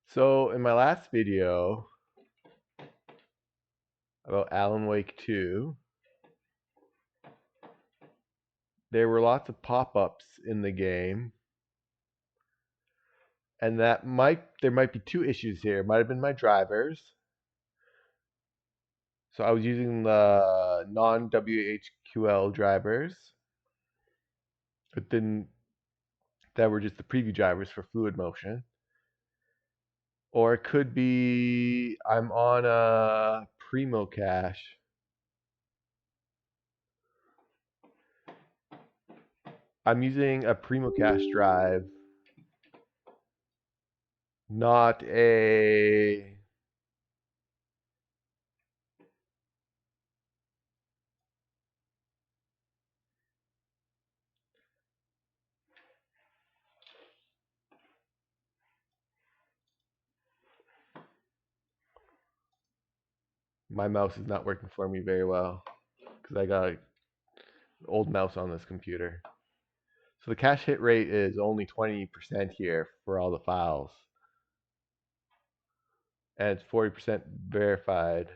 So in my last video about Alan Wake 2, there were lots of pop-ups in the game, and there might be two issues here. It might have been my drivers. So I was using the non-WHQL drivers, but then that were just the preview drivers for fluid motion. Or it could be I'm on a PrimmoCache. I'm using a PrimmoCache drive, not a my mouse is not working for me very well because I got an old mouse on this computer. So the cache hit rate is only 20% here for all the files. And it's 40% verified.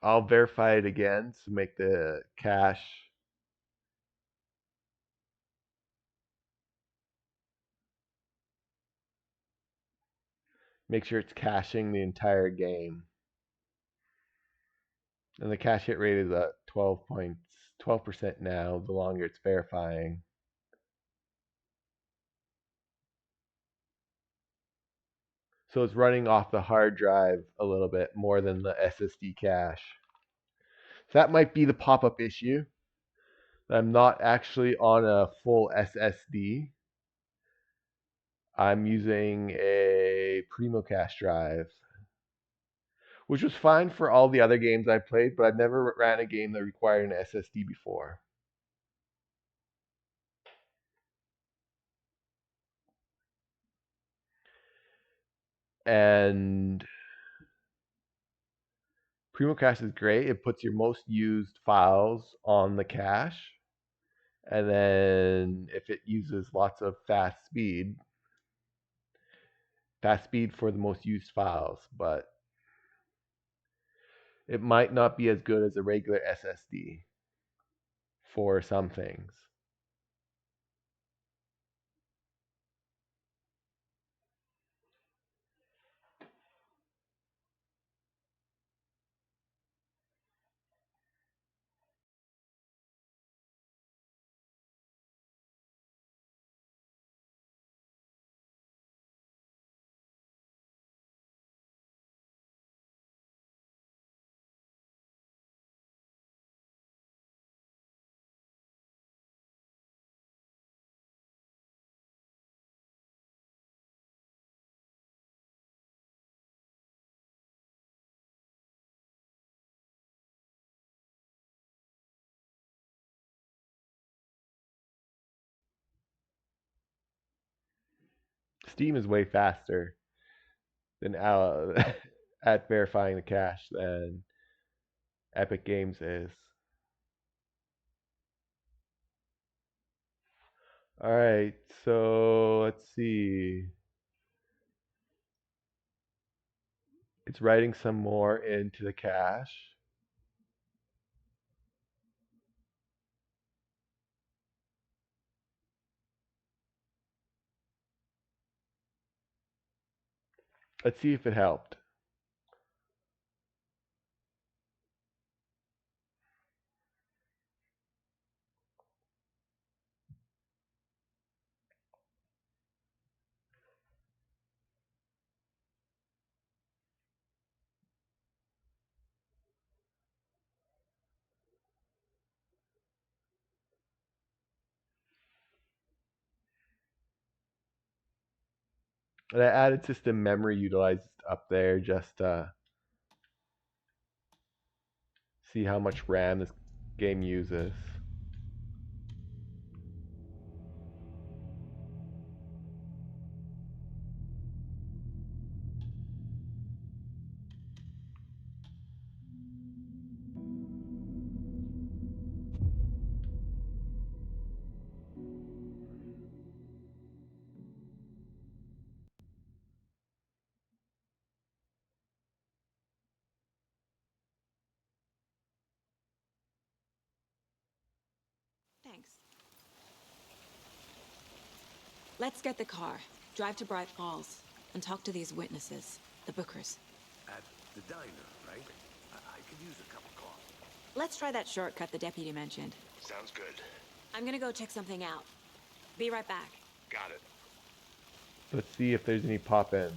I'll verify it again to make the cache make sure it's caching the entire game. And the cache hit rate is at 12% now, the longer it's verifying. So it's running off the hard drive a little bit more than the SSD cache. So that might be the pop-up issue. I'm not actually on a full SSD. I'm using a PrimmoCache drive, which was fine for all the other games I played, but I've never ran a game that required an SSD before. And PrimmoCache is great. It puts your most used files on the cache. And then if it uses lots of fast speed for the most used files, but it might not be as good as a regular SSD for some things. Steam is way faster than at verifying the cache than Epic Games is. All right, so let's see. It's writing some more into the cache. Let's see if it helped. And I added system memory utilized up there just to see how much RAM this game uses. Let's get the car, drive to Bright Falls, and talk to these witnesses, the Bookers. At the diner, right? I could use a cup of coffee. Let's try that shortcut the deputy mentioned. Sounds good. I'm gonna go check something out. Be right back. Got it. Let's see if there's any pop-ins.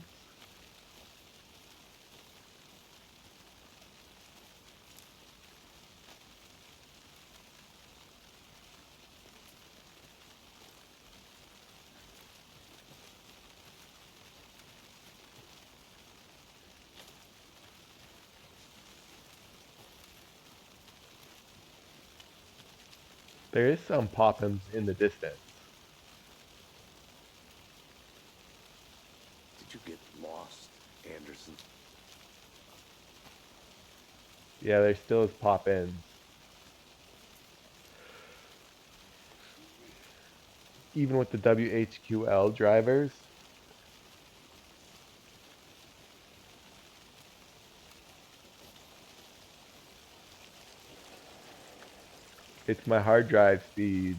There is some pop-ins in the distance. Did you get lost, Anderson? Yeah, there still is pop-ins. Even with the WHQL drivers. It's my hard drive speed.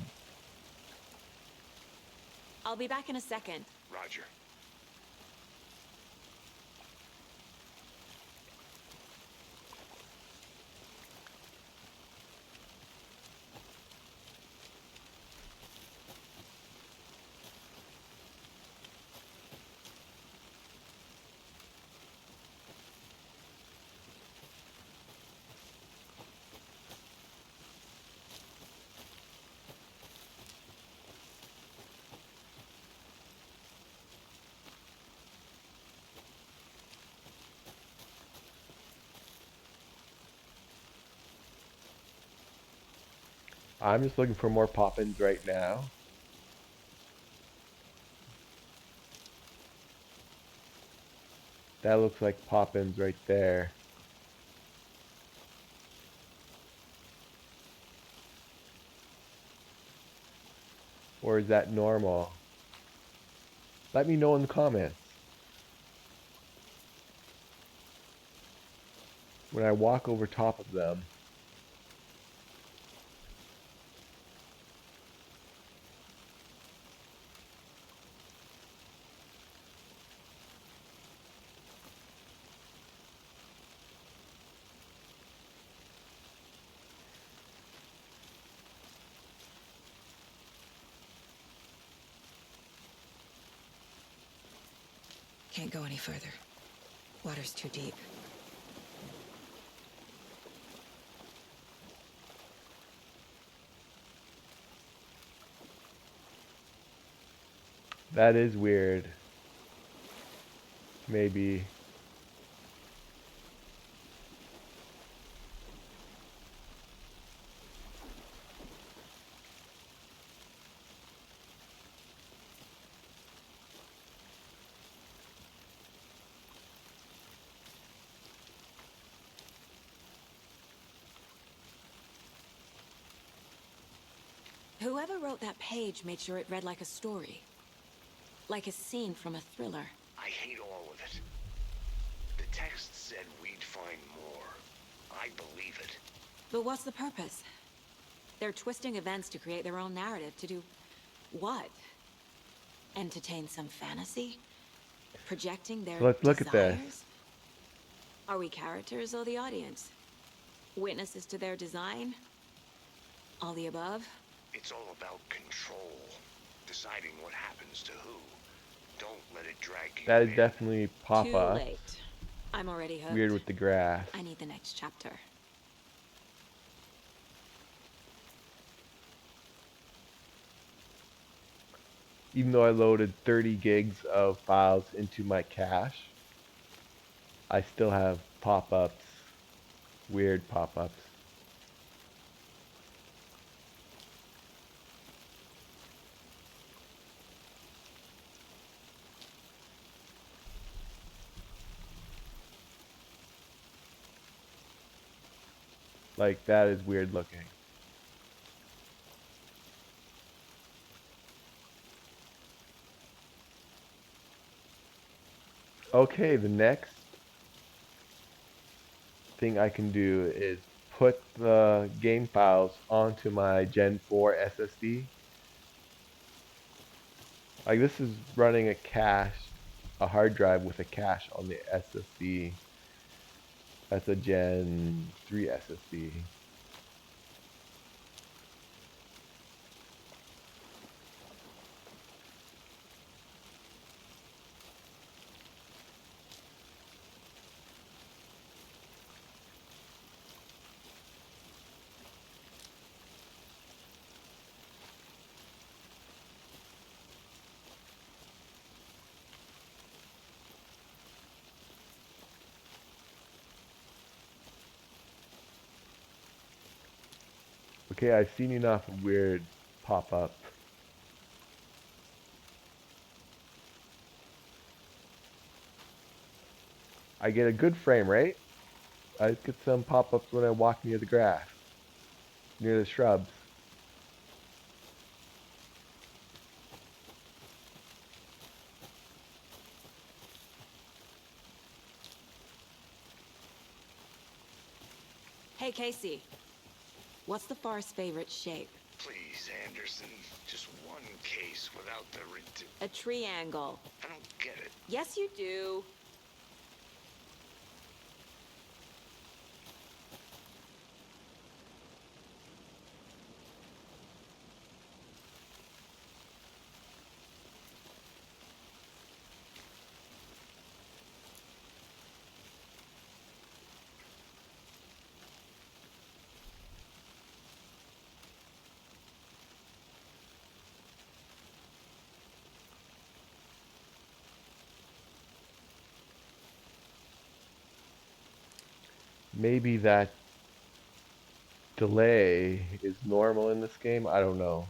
I'll be back in a second. Roger. I'm just looking for more pop-ins right now. That looks like pop-ins right there. Or is that normal? Let me know in the comments. When I walk over top of them, Can't go any further. Water's too deep. that is weird. Maybe. Whoever wrote that page made sure it read like a story. Like a scene from a thriller. I hate all of it. The text said we'd find more. I believe it. But what's the purpose? They're twisting events to create their own narrative. To do what? Entertain some fantasy? Projecting their Let's look at this. desires? Are we characters or the audience? Witnesses to their design? All the above? It's all about control. Deciding what happens to who. Don't let it drag you That is in. definitely Too Papa. late. I'm already hooked. Weird with the grass. I need the next chapter. Even though I loaded 30 gigs of files into my cache, I still have pop-ups. Weird pop-ups. Like, that is weird looking. Okay, the next thing I can do is put the game files onto my Gen 4 SSD. Like this is running a cache, a hard drive with a cache on the SSD. That's a Gen 3 SSD. Okay, I've seen enough weird pop up. I get a good frame rate. I get some pop-ups when I walk near the grass, near the shrubs. Hey, Casey. What's the far's favorite shape? Please, Anderson. Just one case without the A triangle. I don't get it. Yes, you do. Maybe that delay is normal in this game. I don't know.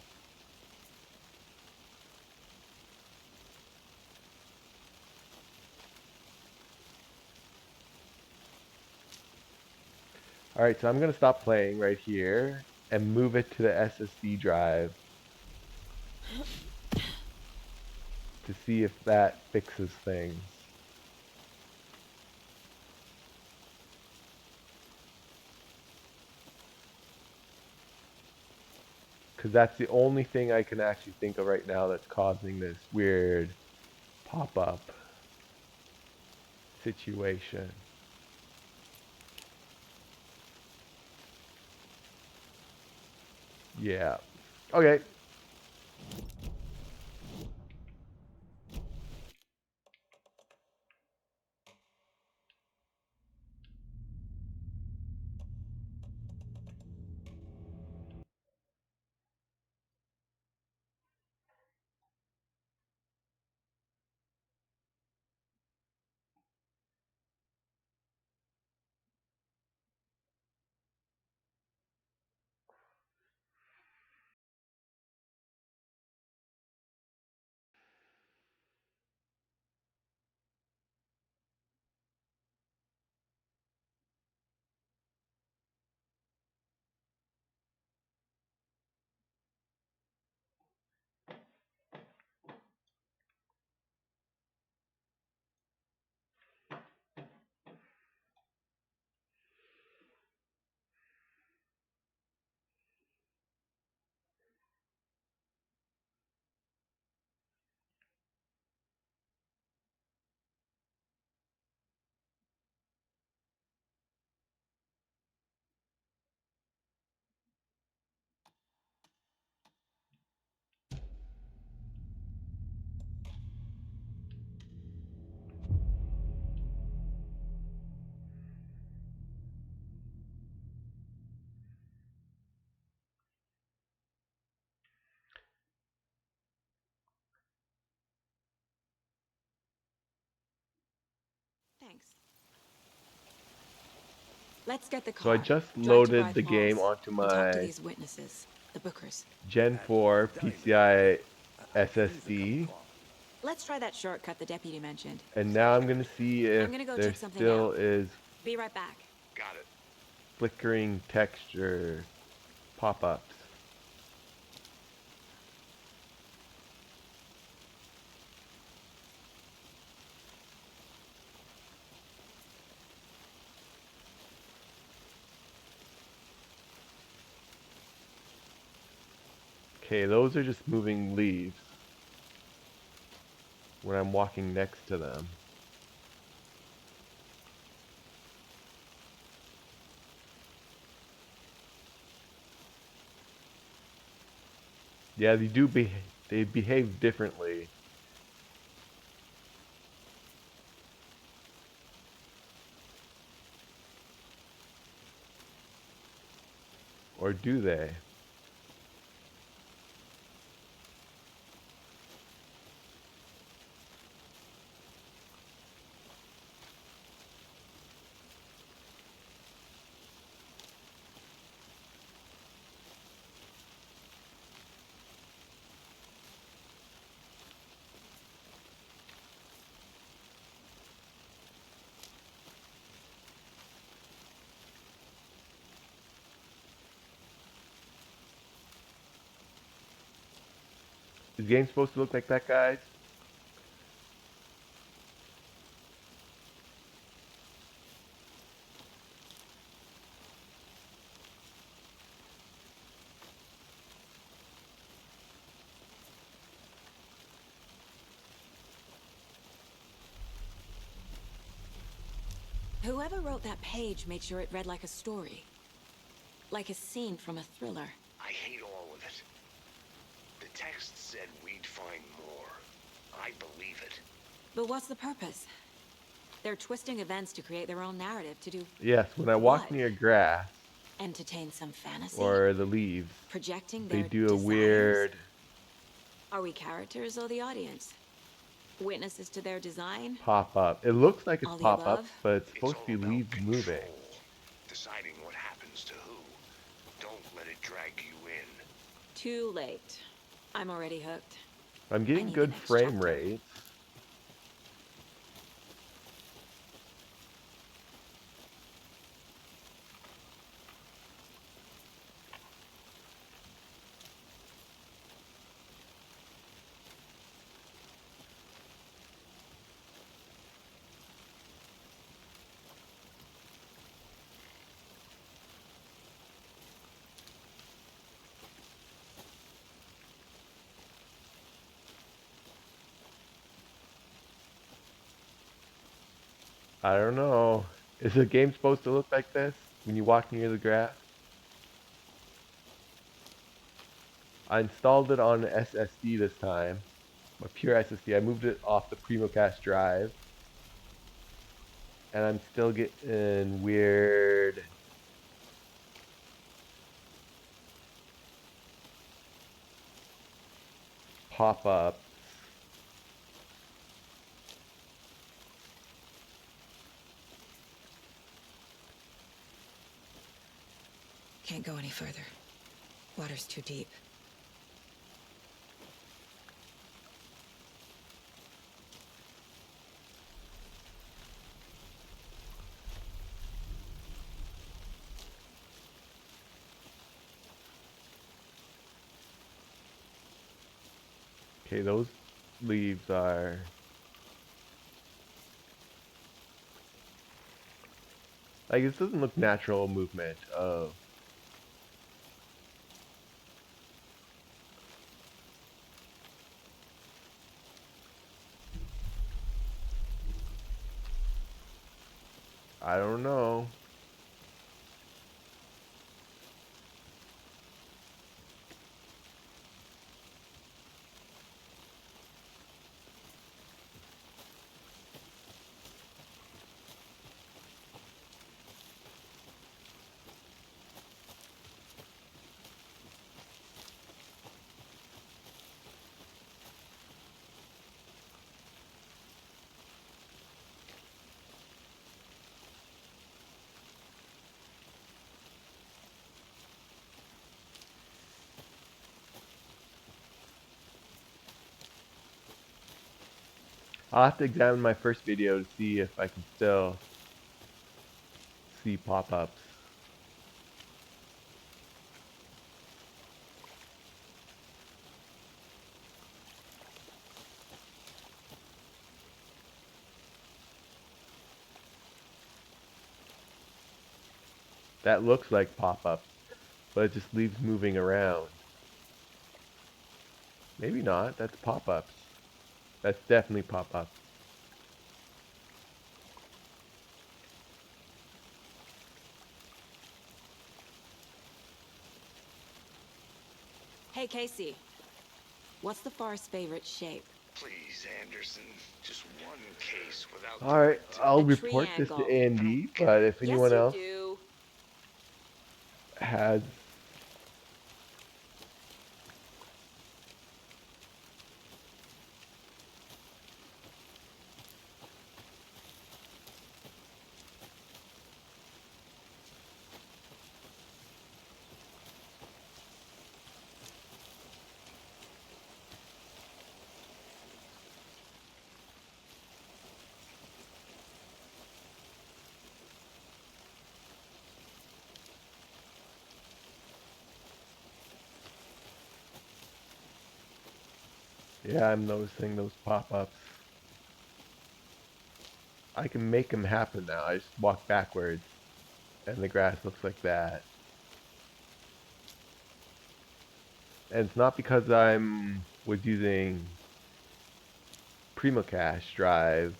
Alright, so I'm going to stop playing right here and move it to the SSD drive to see if that fixes things. Because that's the only thing I can actually think of right now that's causing this weird pop-up situation. Yeah. Okay. Thanks. Let's get the So I car. just Drive to loaded Rye the game Falls onto and talk to my these witnesses, the Bookers. Gen That 4 diner. PCIe I could use a cup of SSD. coffee. Let's try that shortcut the deputy mentioned. And now I'm going to see I'm if gonna go there check something still out. is Be right back. Got it. flickering texture pop-ups. Okay, those are just moving leaves. when I'm walking next to them. Yeah, they behave differently. Or do they? Is the game supposed to look like that, guys? Whoever wrote that page made sure it read like a story. Like a scene from a thriller. I hate all of it. The text said we'd find more. I believe it. But what's the purpose? They're twisting events to create their own narrative to do Yes, when I walk what? near grass Entertain some fantasy? or the leaves, Projecting they their do a desires? weird Are we characters or the audience? Witnesses to their design? pop-up. It looks like it's All the pop-up, above? but it's It's supposed all to be about leaves control. moving. Deciding what happens to who. Don't let it drag you in. Too late. I'm already hooked. I'm I getting need the good next frame chapter. rates. I don't know. Is the game supposed to look like this when you walk near the grass? I installed it on SSD this time. A pure SSD. I moved it off the PrimmoCache drive. And I'm still getting weird pop-ups. Can't go any further. Water's too deep. Okay, those leaves are... Like, this doesn't look natural movement of... I don't know. I'll have to examine my first video to see if I can still see pop-ups. That looks like pop-ups, but it just leaves moving around. Maybe not, that's pop-ups. That's definitely pop-up. Hey, Casey. What's the forest's favorite shape? Please, Anderson. Just one case without All right, doing it to I'll A me. report this to triangle. I don't Andy, care. but if Yes, anyone you else do. has yeah, I'm noticing those pop-ups. I can make them happen now. I just walk backwards and the grass looks like that. And it's not because I'm was using PrimmoCache drive,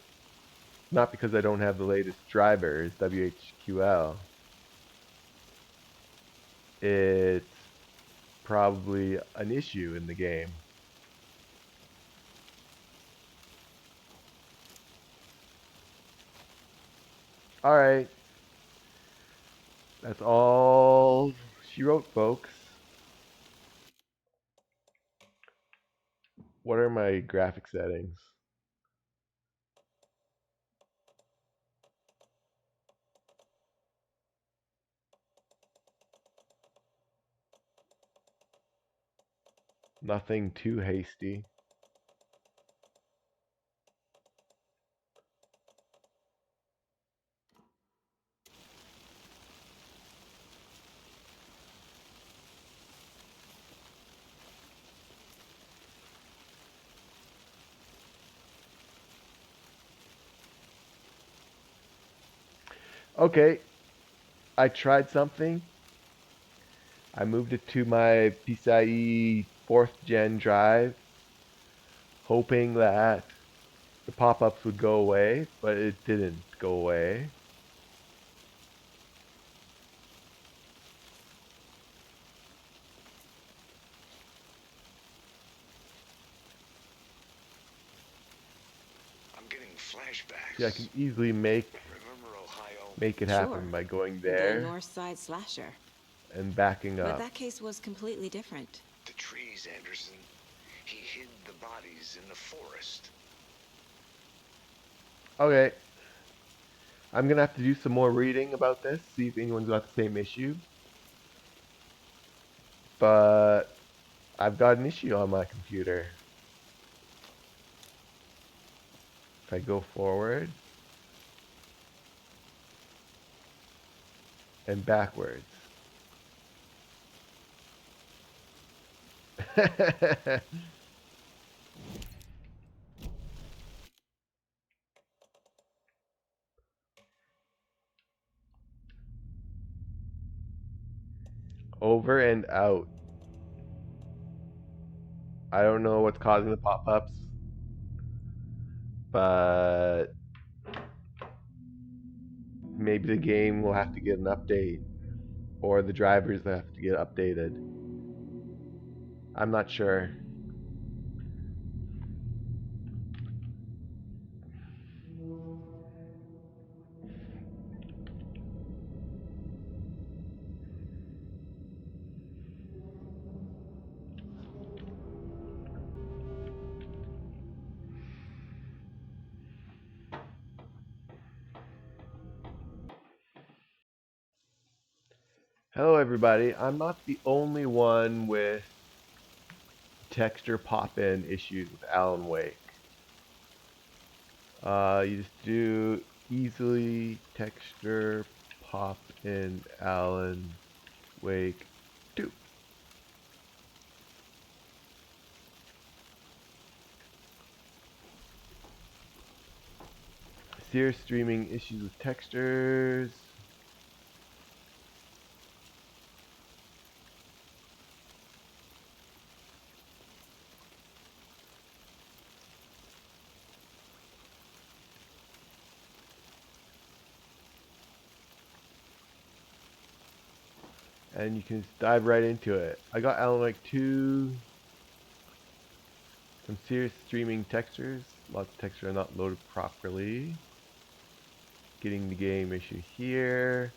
not because I don't have the latest drivers, WHQL. It's probably an issue in the game. Alright, that's all she wrote, folks. What are my graphic settings? Nothing too hasty. Okay, I tried something. I moved it to my PCIe 4th gen drive, hoping that the pop-ups would go away, but it didn't go away. I'm getting See, I can flashbacks. easily make Remember Ohio? it Sure. happen by going The there North Side Slasher. and backing But up. that case was completely different. The trees, Anderson. He hid the bodies in the forest. Okay, I'm gonna have to do some more reading about this, see if anyone's got the same issue. But I've got an issue on my computer. If I go forward and backwards. Over and out. I don't know what's causing the pop-ups, but maybe the game will have to get an update, or the drivers will have to get updated. I'm not sure. Hello everybody, I'm not the only one with texture pop-in issues with Alan Wake. You just do easily texture pop in Alan Wake 2. Sear streaming issues with textures. and you can just dive right into it. I got Alan Wake 2, some serious streaming textures. Lots of textures are not loaded properly. Getting the game issue here.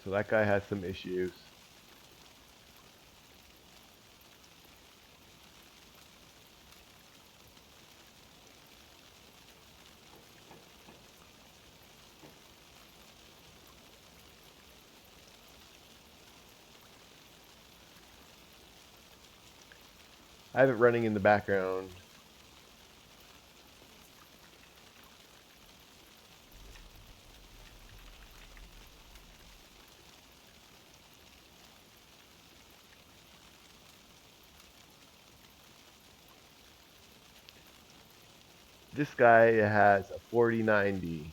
So that guy has some issues. I have it running in the background. This guy has a 4090,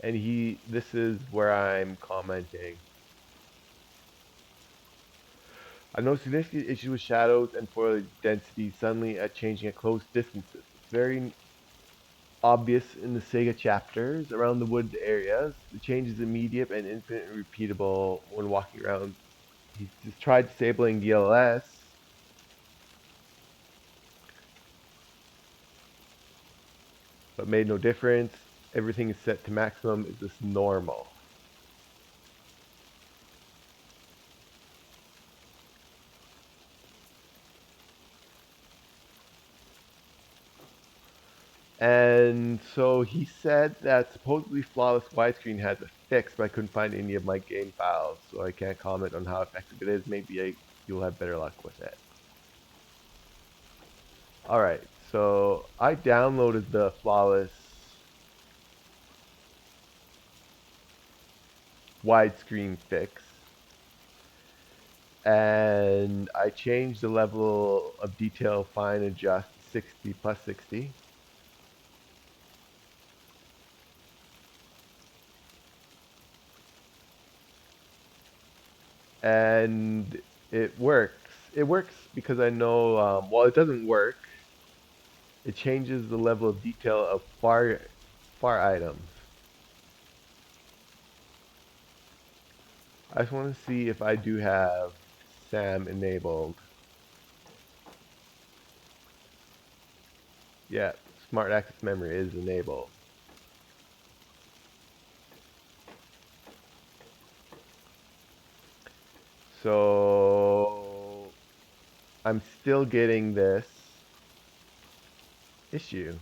and this is where I'm commenting. I know significant issues with shadows and foliage density suddenly at changing at close distances. It's very obvious in the Sega chapters around the wood areas. The change is immediate and infinitely repeatable when walking around. He's just tried disabling DLS, but made no difference. Everything is set to maximum. Is this normal? And so he said that supposedly Flawless Widescreen has a fix, but I couldn't find any of my game files, so I can't comment on how effective it is. Maybe you'll have better luck with it. Alright, so I downloaded the Flawless Widescreen Fix, and I changed the level of detail fine adjust 60 plus 60. And it works. It works because I know, well, it doesn't work. It changes the level of detail of far items. I just want to see if I do have SAM enabled. Yeah, Smart Access Memory is enabled. So I'm still getting this issue.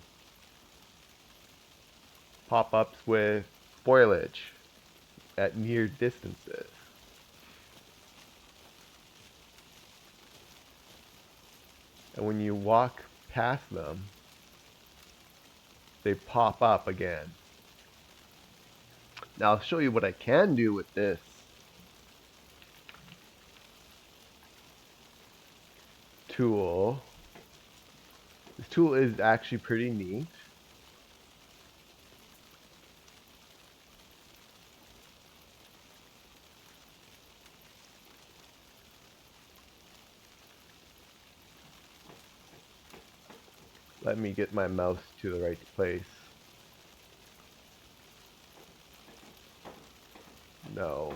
Pop-ups with foliage at near distances. And when you walk past them, they pop up again. Now I'll show you what I can do with this tool. This tool is actually pretty neat. Let me get my mouse to the right place. No.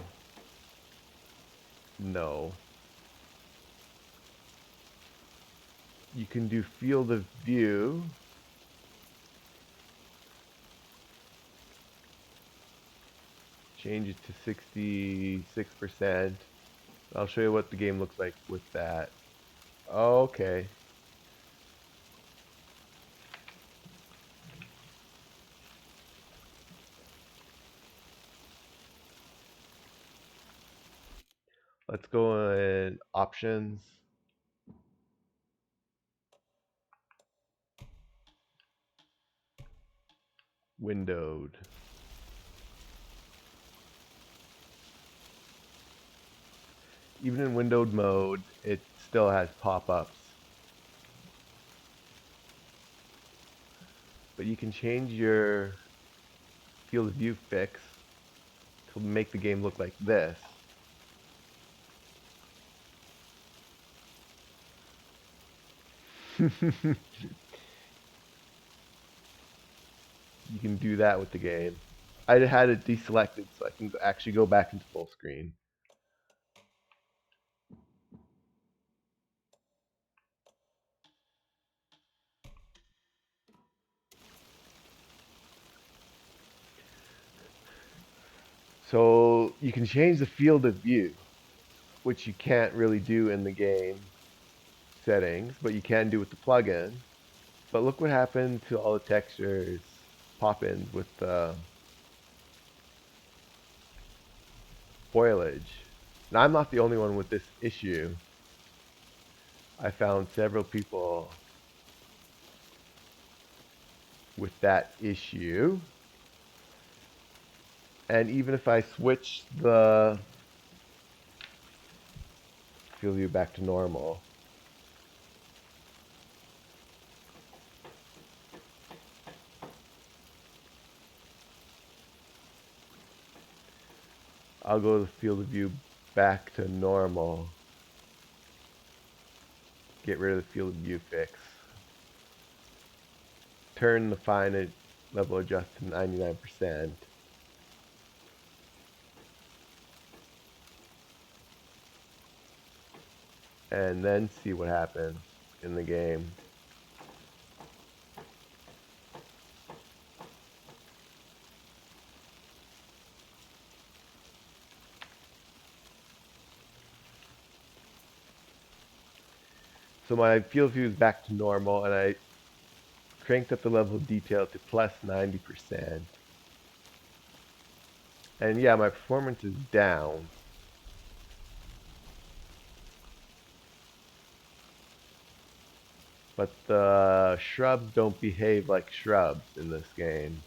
No. You can do field of view. Change it to 66%. I'll show you what the game looks like with that. Okay. Let's go in options. Windowed. Even in windowed mode, it still has pop-ups. But you can change your field of view fix to make the game look like this. you can do that with the game. I had it deselected so I can actually go back into full screen. So you can change the field of view, which you can't really do in the game settings, but you can do with the plugin. But look what happened to all the textures pop-ins with the foliage. Now I'm not the only one with this issue. I found several people with that issue. And even if I switch the field view back to normal, I'll go to the field of view back to normal. Get rid of the field of view fix. Turn the finite level adjust to 99%. And then see what happens in the game. So my field view is back to normal, and I cranked up the level of detail to plus 90%. And yeah, my performance is down. But the shrubs don't behave like shrubs in this game.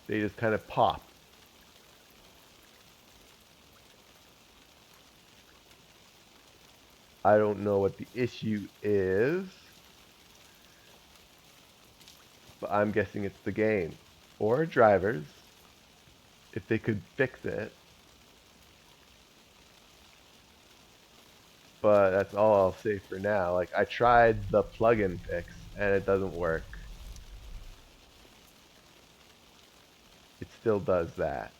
They just kind of pop. I don't know what the issue is, but I'm guessing it's the game or drivers. If they could fix it. But that's all I'll say for now. Like, I tried the plugin fix and it doesn't work. It still does that.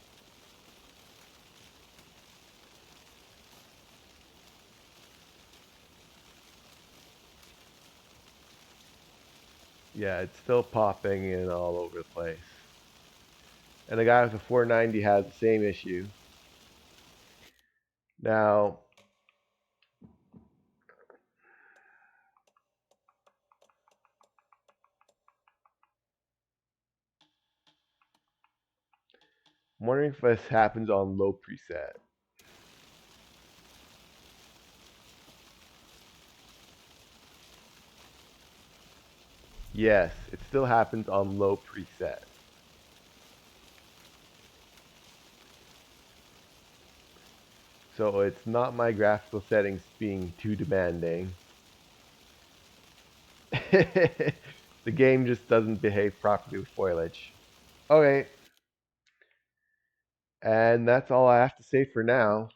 Yeah, it's still popping in all over the place. And the guy with the 490 has the same issue. Now, I'm wondering if this happens on low preset. Yes, it still happens on low preset. So it's not my graphical settings being too demanding. The game just doesn't behave properly with foliage. Okay. And that's all I have to say for now.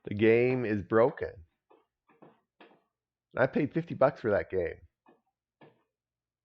The game is broken. I paid $50 for that game.